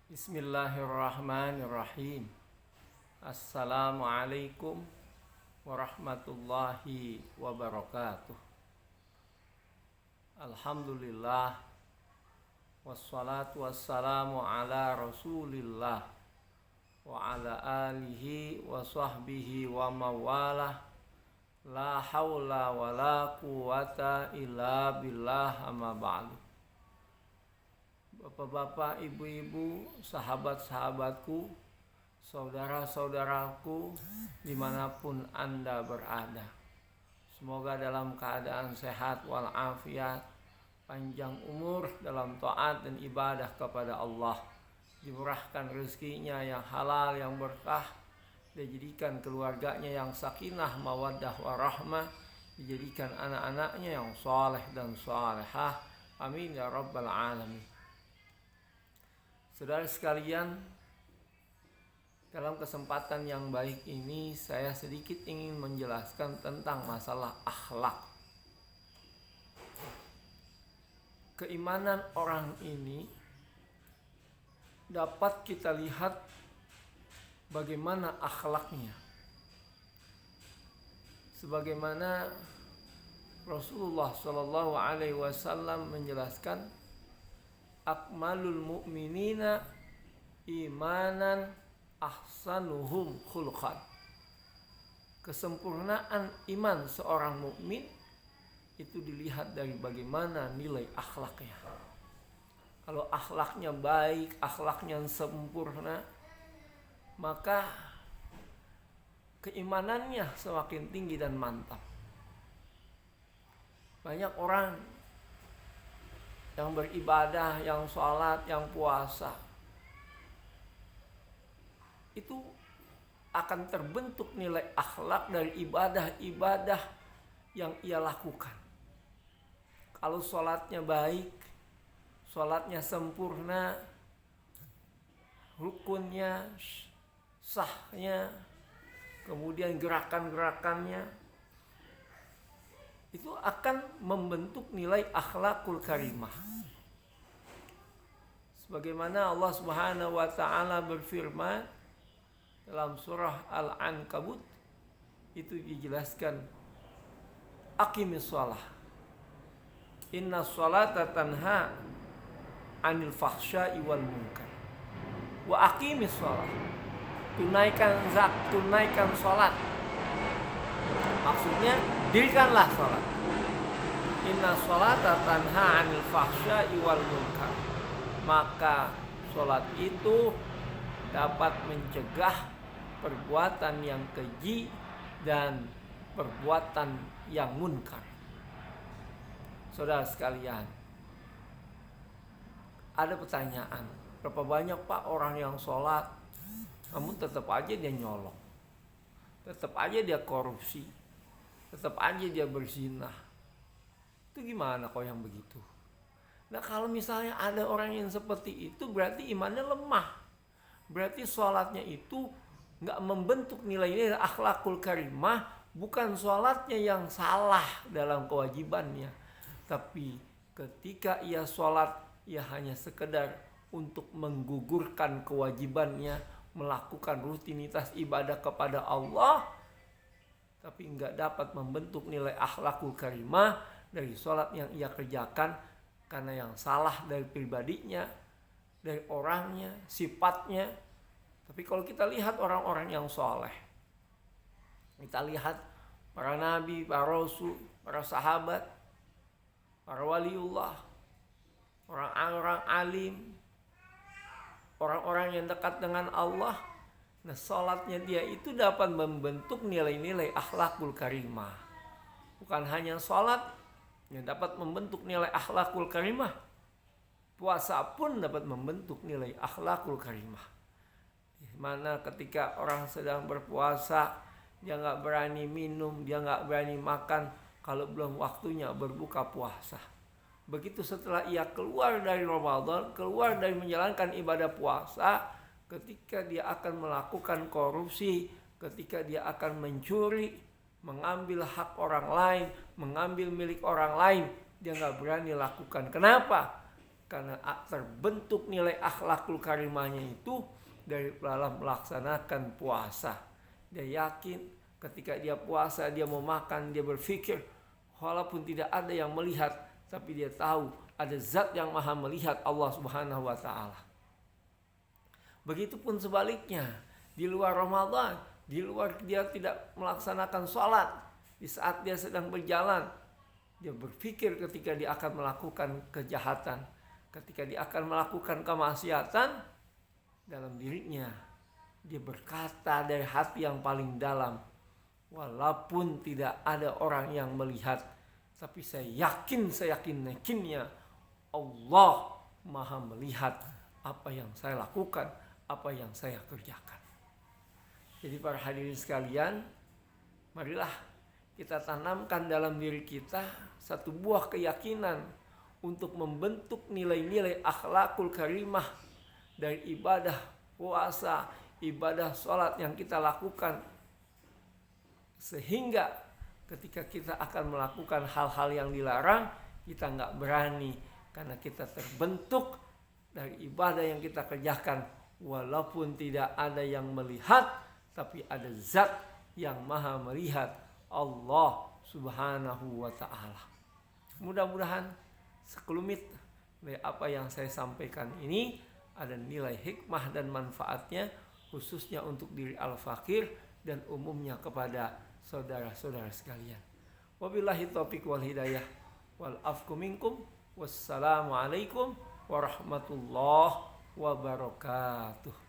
Bismillahirrahmanirrahim. Assalamualaikum warahmatullahi wabarakatuh. Alhamdulillah. Wassalatu wassalamu ala rasulillah wa ala alihi wa sahbihi wa mawalah. La hawla wa la quwata illa billah, amma ba'du. Bapak-bapak, ibu-ibu, sahabat-sahabatku, saudara-saudaraku, dimanapun Anda berada, semoga dalam keadaan sehat walafiat, panjang umur dalam taat dan ibadah kepada Allah, dimurahkan rezekinya yang halal, yang berkah, dijadikan keluarganya yang sakinah, mawaddah, warahmah, dijadikan anak-anaknya yang saleh dan salehah. Amin ya rabbal alamin. Saudara sekalian, dalam kesempatan yang baik ini saya sedikit ingin menjelaskan tentang masalah akhlak. Keimanan orang ini dapat kita lihat bagaimana akhlaknya. Sebagaimana Rasulullah SAW menjelaskan, akmalul mu'minina imanan ahsanuhum khulqan. Kesempurnaan iman seorang mukmin itu dilihat dari bagaimana nilai akhlaknya. Kalau akhlaknya baik, akhlaknya sempurna, maka keimanannya semakin tinggi dan mantap. Banyak orang yang beribadah, yang sholat, yang puasa, itu akan terbentuk nilai akhlak dari ibadah-ibadah yang ia lakukan. Kalau sholatnya baik, sholatnya sempurna, rukunnya, sahnya, kemudian gerakan-gerakannya, itu akan membentuk nilai akhlakul karimah. Sebagaimana Allah Subhanahu wa taala berfirman dalam surah Al-Ankabut, itu dijelaskan, aqimis shalah inna sholata tanha anil fahsya'i wal munkar wa aqimis shalah, tunaikan sholat. Maksudnya, dirikanlah sholat. Inna sholata tanha anil fahsya'i wal munkar. Maka sholat itu dapat mencegah perbuatan yang keji dan perbuatan yang munkar. Saudara sekalian, ada pertanyaan, berapa banyak Pak orang yang sholat namun tetap aja dia nyolong, tetap aja dia korupsi, tetap aja dia berzina? Itu gimana kok yang begitu? Nah, kalau misalnya ada orang yang seperti itu, berarti imannya lemah. Berarti sholatnya itu gak membentuk nilai-nilai akhlakul karimah. Bukan sholatnya yang salah dalam kewajibannya, tapi ketika ia sholat, ia hanya sekedar untuk menggugurkan kewajibannya, melakukan rutinitas ibadah kepada Allah, tapi nggak dapat membentuk nilai akhlakul karimah dari sholat yang ia kerjakan, karena yang salah dari pribadinya, dari orangnya, sifatnya. Tapi kalau kita lihat orang-orang yang soleh, kita lihat para nabi, para rasul, para sahabat, para waliullah, orang-orang alim, orang-orang yang dekat dengan Allah. Nah, sholatnya dia itu dapat membentuk nilai-nilai akhlakul karimah. Bukan hanya sholat yang dapat membentuk nilai akhlakul karimah, puasa pun dapat membentuk nilai akhlakul karimah. Mana ketika orang sedang berpuasa, dia gak berani minum, dia gak berani makan kalau belum waktunya berbuka puasa. Begitu setelah ia keluar dari Ramadan, keluar dari menjalankan ibadah puasa, ketika dia akan melakukan korupsi, ketika dia akan mencuri, mengambil hak orang lain, mengambil milik orang lain, dia gak berani lakukan. Kenapa? Karena terbentuk nilai akhlakul karimahnya itu dari dalam melaksanakan puasa. Dia yakin ketika dia puasa, dia mau makan, dia berpikir walaupun tidak ada yang melihat, tapi dia tahu ada zat yang maha melihat, Allah Subhanahu wa ta'ala. Begitupun sebaliknya, di luar Ramadan, di luar dia tidak melaksanakan sholat, di saat dia sedang berjalan, dia berpikir ketika dia akan melakukan kejahatan, ketika dia akan melakukan kemaksiatan, dalam dirinya dia berkata dari hati yang paling dalam, walaupun tidak ada orang yang melihat, tapi saya yakinnya Allah maha melihat apa yang saya lakukan, apa yang saya kerjakan. Jadi para hadirin sekalian, marilah kita tanamkan dalam diri kita satu buah keyakinan untuk membentuk nilai-nilai akhlakul karimah dari ibadah puasa, ibadah sholat yang kita lakukan, sehingga ketika kita akan melakukan hal-hal yang dilarang, kita nggak berani karena kita terbentuk dari ibadah yang kita kerjakan, walaupun tidak ada yang melihat, tapi ada zat yang maha melihat, Allah Subhanahu wa ta'ala. Mudah-mudahan sekelumit dari apa yang saya sampaikan ini ada nilai hikmah dan manfaatnya, khususnya untuk diri al-fakir dan umumnya kepada saudara-saudara sekalian. Wabillahi taufiq wal hidayah wal afku minkum. Wassalamualaikum warahmatullahi wabarakatuh.